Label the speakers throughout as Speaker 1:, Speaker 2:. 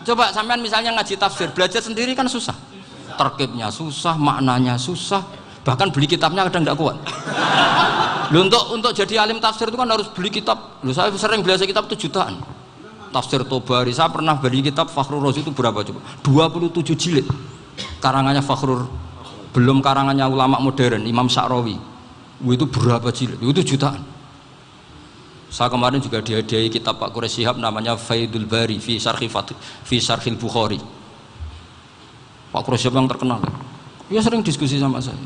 Speaker 1: Coba sampean misalnya ngaji tafsir, belajar sendiri kan susah. Terkibnya susah, maknanya susah, bahkan beli kitabnya kadang nggak kuat. Loh, untuk jadi alim tafsir itu kan harus beli kitab. Loh, saya sering belajar kitab itu jutaan. Tafsir Tobari, saya pernah beli kitab Fakhrur Razi itu berapa coba? 27 jilid. Karangannya Fakhrur, belum karangannya ulama modern, Imam Sya'rawi. Itu berapa jilid? Itu jutaan. Saya kemarin juga dihadiahi kitab Pak Quraish Shihab namanya Faidul Bari fi Syarhil Bukhari. Pak Quraish Shihab yang terkenal. Dia sering diskusi sama saya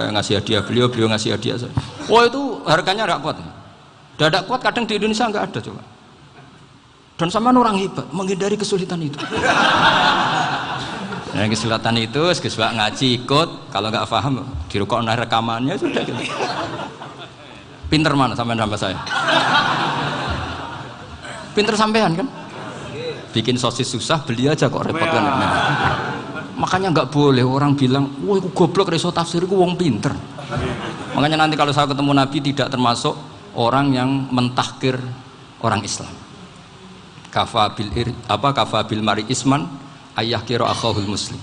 Speaker 1: ngasih hadiah beliau ngasih hadiah saya. Wah, itu harganya nggak kuat. Dadak kuat kadang di Indonesia nggak ada coba. Dan sama orang hebat menghindari kesulitan itu. Nah, kesulitan itu sebab ngaji ikut, kalau nggak paham dirukok rekamannya sudah gitu. Pinter mana sampean sama saya? Pinter sampean kan? Bikin sosis susah, beli aja kok repot kan? Nah, makanya nggak boleh orang bilang, wah aku goblok reso tafsir, aku wong pinter. Makanya nanti kalau saya ketemu Nabi tidak termasuk orang yang mentahkir orang Islam. Kafa bil mari isman ayah kira akhahul muslim.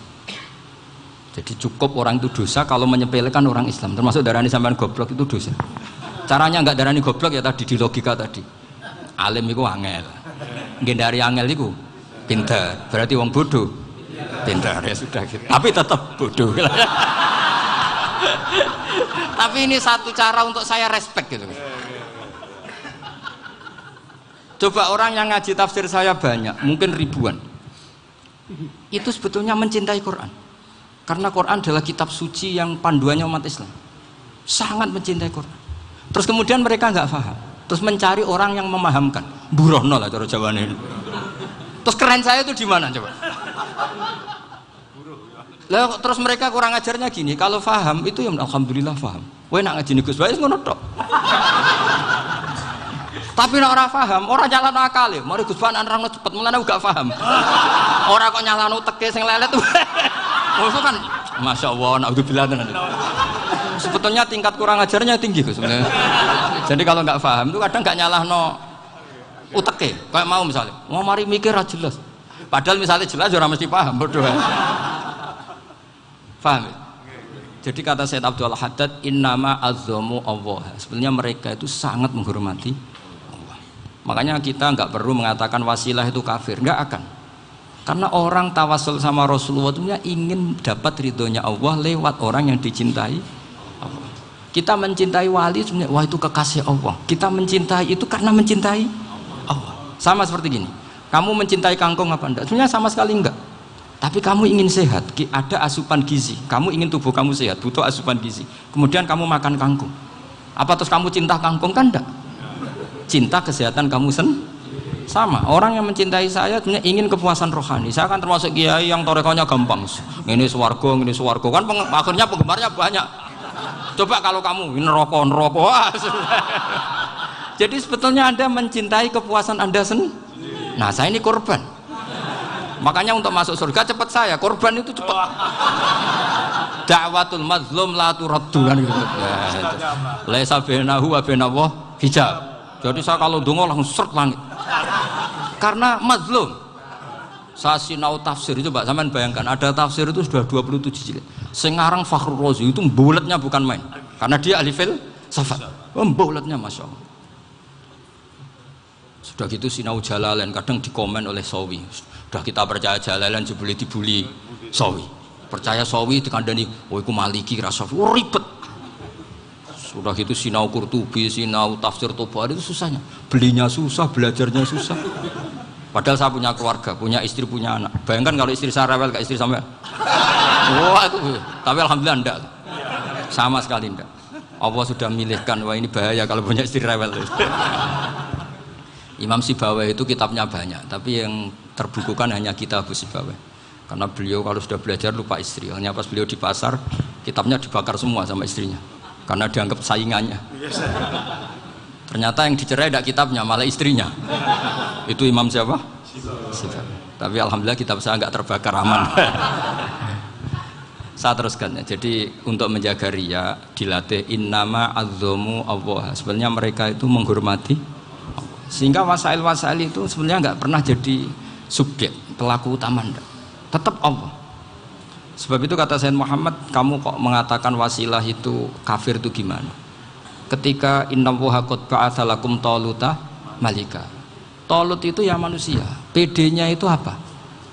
Speaker 1: Jadi cukup orang itu dosa kalau menyepelekan orang Islam, termasuk darani sampean goblok itu dosa. Caranya enggak darani goblok ya tadi di logika tadi. Alim itu angel. Ngendari angel itu pinter. Berarti wong bodoh pinter ya sudah gitu. Tapi tetap bodoh. Tapi ini satu cara untuk saya respect gitu. Coba orang yang ngaji tafsir saya banyak, mungkin ribuan. Itu sebetulnya mencintai Quran. Karena Quran adalah kitab suci yang panduannya umat Islam. Sangat mencintai Quran. Terus kemudian mereka nggak paham. Terus mencari orang yang memahamkan. Burono lah cara Jawane ini. Terus keren saya itu di mana coba? Lah terus mereka kurang ajarnya gini, kalau paham itu ya alhamdulillah paham. Kowe nak ngaji Gus Bae ngono tok. Tapi nek ora paham, ora nyalano akal ya. Mari Gus Bae nerangno cepet, mulane gak paham. Ora kok nyalano teke sing lelet. Maksud kan masyaallah naudzubillah tenan. Sebetulnya tingkat kurang ajarnya tinggi Gus sebenarnya. Jadi kalau nggak paham itu kadang nggak nyalahno uteke. Kayak mau misalnya, mau mari mikir aja jelas. Padahal misalnya jelas orang mesti paham, bodoh. Paham? Jadi kata Sayyid Abdul Haddad, innama azzamu Allah. Sebenarnya mereka itu sangat menghormati Allah. Makanya kita nggak perlu mengatakan wasilah itu kafir, nggak akan. Karena orang tawasul sama Rasulullah itu ingin dapat ridhonya Allah lewat orang yang dicintai Allah. Kita mencintai wali sebenarnya, wah itu kekasih Allah. Kita mencintai itu karena mencintai Allah. Sama seperti gini, kamu mencintai kangkung apa enggak? Sebenarnya sama sekali enggak. Tapi kamu ingin sehat, ada asupan gizi. Kamu ingin tubuh kamu sehat, butuh asupan gizi. Kemudian kamu makan kangkung. Apa terus kamu cinta kangkung? Kan enggak. Cinta kesehatan kamu sama. Orang yang mencintai saya sebenarnya ingin kepuasan rohani. Saya kan termasuk kiai yang torekonya gampang. Ini swarga kan akhirnya penggemarnya banyak. Coba kalau kamu neraka. Jadi sebetulnya Anda mencintai kepuasan Anda sendiri. Nah, saya ini korban. Makanya untuk masuk surga cepat saya, korban itu cepat. Da'watul mazlum la turaddu kan gitu. Laisa bainahu wa bainallah hijab. Jadi saya kalau dongo langsung seret langit. Karena mazlum. Saya sinau tafsir itu, Pak, sampean bayangkan ada tafsir itu sudah 27 jilid. Sengarang Fakhrur Razi itu bulatnya bukan main. Karena dia ahli filsafat. Bulatnya Masya Allah. Sudah gitu sinau Jalalain kadang dikomen oleh Sawi. Sudah kita percaya Jalalain boleh dibully Sawi. Percaya Sawi dikandani, oh iku Maliki Rasafi. Oh ribet. Sudah gitu sinau Qurtubi, sinau tafsir Tobari itu susahnya. Belinya susah, belajarnya susah. Padahal saya punya keluarga, punya istri, punya anak. Bayangkan kalau istri saya rewel kayak istri sampai. Wah itu. Tapi alhamdulillah enggak. Sama sekali enggak. Allah sudah milihkan, wah ini bahaya kalau punya istri rewel. Imam Sibawai itu kitabnya banyak, tapi yang terbukukan hanya kitab Sibawai. Karena beliau kalau sudah belajar lupa istri. Hanya pas beliau di pasar, kitabnya dibakar semua sama istrinya. Karena dianggap saingannya. Ternyata yang dicerai tidak kitabnya, malah istrinya. Itu Imam siapa? Sibawai. Tapi alhamdulillah kitab saya nggak terbakar, aman. Saya teruskan ya. Jadi untuk menjaga riya dilatih innama azzamu Allah. Sebenarnya mereka itu menghormati Allah. Sehingga wasail itu sebenarnya nggak pernah jadi subjek, pelaku utama enggak. Tetap Allah. Sebab itu kata Sayyid Muhammad, kamu kok mengatakan wasilah itu kafir itu gimana? Ketika innallaha qad ba'atsa lakum taluta malika. Talut itu ya manusia. PD-nya itu apa?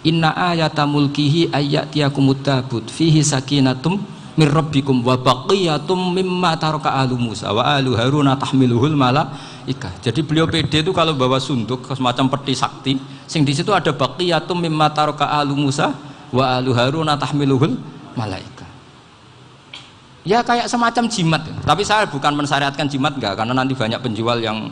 Speaker 1: Inna ayata mulkihi ayyatiyakumut tabut fihi sakinatum mir rabbikum wa baqiyatum mimma taraka alu Musa wa alu Haruna tahmiluhul malaikah. Jadi beliau PD itu kalau bawa sunduk semacam peti sakti, sing di situ ada baqiyatum mimma taraka alu Musa wa alu Haruna tahmiluhul malaikah. Ya kayak semacam jimat. Tapi saya bukan mensyariatkan jimat enggak, karena nanti banyak penjual yang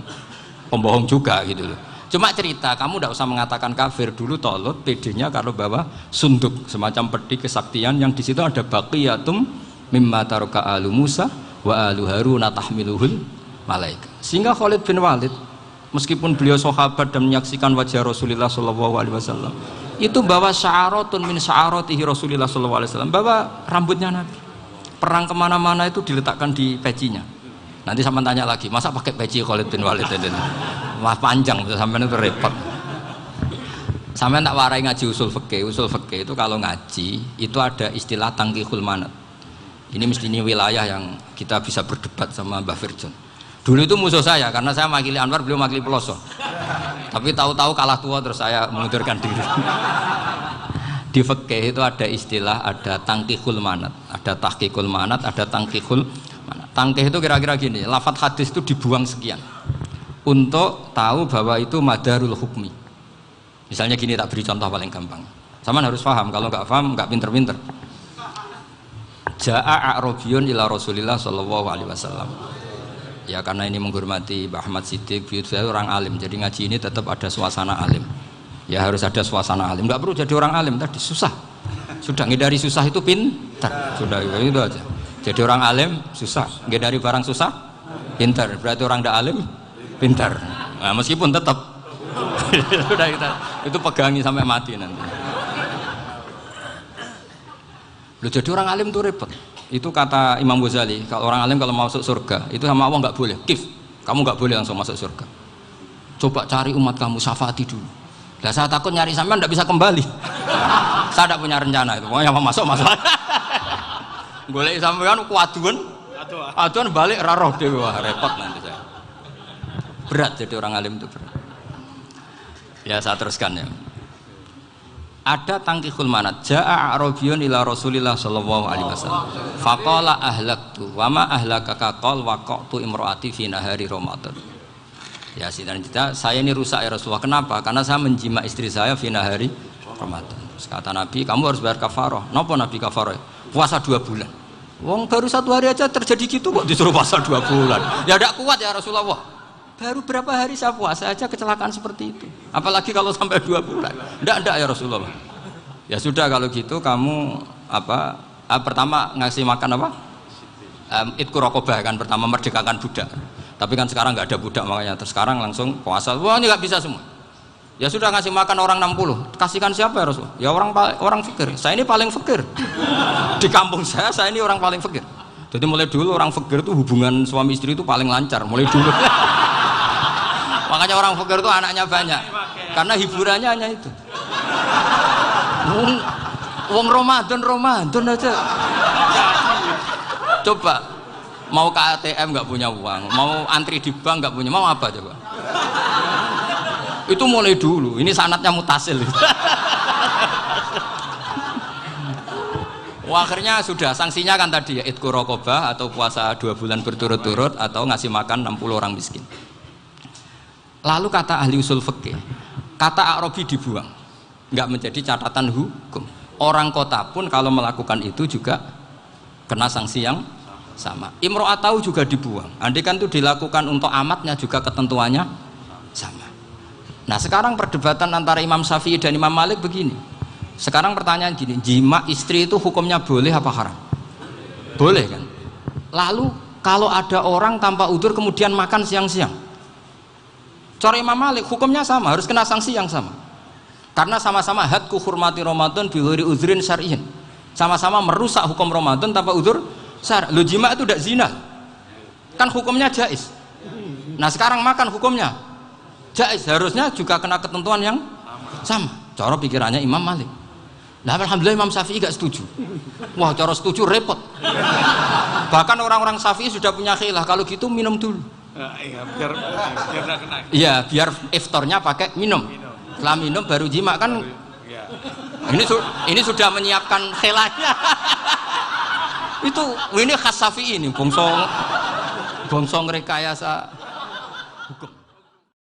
Speaker 1: pembohong juga gitu loh. Cuma cerita, kamu tidak usah mengatakan kafir. Dulu Talut PD-nya kalau bawa sunduk semacam peti kesaktian yang di situ ada baqiyatum mimma taraka alu Musa wa alu Haruna tahmiluhul malaika. Sehingga Khalid bin Walid meskipun beliau sahabat dan menyaksikan wajah Rasulullah sallallahu alaihi wasallam, itu bawa sya'aratun min sya'aratihi Rasulullah sallallahu alaihi wasallam, bawa rambutnya Nabi. Perang kemana-mana itu diletakkan di pecinya. Nanti sama tanya lagi, masa pakai peci Khalid bin Walid ini? Wah panjang, sampai itu repot. Sampai tak warai ngaji usul fikih. Usul fikih itu kalau ngaji itu ada istilah tangkihul manat. Ini mesti ini wilayah yang kita bisa berdebat sama Mbah Firjon. Dulu itu musuh saya karena saya makili Anwar, beliau makili Peloso. Tapi tahu-tahu kalah tua terus saya mengundurkan diri. Di fikih itu ada istilah, ada tangkihul manat, ada tahqiqul manat, ada tangkihul manat. Tangkih itu kira-kira gini, lafadz hadis itu dibuang sekian untuk tahu bahwa itu madarul hukmi. Misalnya gini, tak beri contoh paling gampang. Sama harus paham, kalau nggak paham nggak pinter-pinter. Ja'a a'rabiyun ila Rasulillah sallallahu alaihi wasallam. Ya karena ini menghormati Mbah Ahmad Siddiq, saya orang alim, jadi ngaji ini tetap ada suasana alim. Ya harus ada suasana alim, nggak perlu jadi orang alim tadi susah. Sudah ngindari susah itu pintar, sudah itu aja. Jadi orang alim susah, ngindari barang susah pintar. Berarti orang tidak alim pintar. Nah, meskipun tetap sudah kita itu pegangi sampai mati nanti. Loh, jadi orang alim itu repot. Itu kata Imam Ghazali, kalau orang alim kalau mau masuk surga itu sama Allah nggak boleh. Kif, kamu nggak boleh langsung masuk surga. Coba cari umat kamu, syafaati dulu. Nah, saya takut nyari sampean nggak bisa kembali. Saya tidak punya rencana itu. Pokoknya mau masuk. Golek sampean kuaduan. Aduan balik raroh dewe, wah repot nanti saya. Berat jadi orang alim itu berat. Ya saya teruskan ya. Ada tangkihul manat. Ja'a a'rabiyun ila Rasulillah sallallahu alaihi wasallam. Faqala ahlaktu wa ma ahlakaka qal waqa'tu imraati fi nahari Ramadan. Ya sidang kita, saya ini rusak ya Rasulullah. Kenapa? Karena saya menjima istri saya fi nahari Ramadan. Terus kata Nabi, kamu harus bayar kafarah. Napa Nabi kafarah? Puasa 2 bulan. Wong baru 1 hari aja terjadi gitu kok disuruh puasa 2 bulan. Ya tidak kuat ya Rasulullah. Baru berapa hari saya puasa aja kecelakaan seperti itu. Apalagi kalau sampai 2 bulan. Tidak ya Rasulullah. Ya sudah kalau gitu kamu pertama ngasih makan apa? Itqu raqabah kan, pertama merdekakan budak. Tapi kan sekarang nggak ada budak makanya terus sekarang langsung puasa. Wah ini nggak bisa semua. Ya sudah ngasih makan orang 60. Kasihkan siapa ya Rasul? Ya orang fakir. Saya ini paling fakir. Di kampung saya ini orang paling fakir. Jadi mulai dulu orang fakir itu hubungan suami istri itu paling lancar mulai dulu. Makanya orang fakir itu anaknya banyak. Karena hiburannya hanya itu. Wong Ramadan aja. Coba mau ke ATM nggak punya uang, mau antri di bank nggak punya, mau apa coba? Itu mulai dulu. Ini sanatnya mutasil. Wah, akhirnya sudah sanksinya kan tadi ya itqu raqabah atau puasa 2 bulan berturut-turut atau ngasih makan 60 orang miskin. Lalu kata ahli usul fikih, kata A'rabi dibuang, nggak menjadi catatan hukum. Orang kota pun kalau melakukan itu juga kena sanksi yang sama. Imro'atau juga dibuang. Andai kan itu dilakukan untuk amatnya juga ketentuannya sama. Nah sekarang perdebatan antara Imam Syafi'i dan Imam Malik begini. Sekarang pertanyaan gini, jima istri itu hukumnya boleh apa haram? Boleh kan? Lalu kalau ada orang tanpa udzur kemudian makan siang-siang, cara Imam Malik hukumnya sama, harus kena sanksi yang sama. Karena sama-sama hadku hurmati Ramadan bi ghairi udzrin syar'iyyin. Sama-sama merusak hukum Ramadan tanpa udzur syar'. Lo jima itu tidak zina. Kan hukumnya jais. Nah, sekarang makan hukumnya jais, harusnya juga kena ketentuan yang sama. Cara pikirannya Imam Malik. Nah, alhamdulillah Imam Syafi'i gak setuju. Wah, cara setuju repot. Bahkan orang-orang Syafi'i sudah punya khilah, kalau gitu minum dulu.
Speaker 2: Iya, biar nggak kena.
Speaker 1: Iya, biar iftarnya pakai minum. Setelah minum baru jima kan.
Speaker 2: Iya.
Speaker 1: Ini sudah menyiapkan khilahnya. Ini khas Syafi'i ini, bongso rekayasa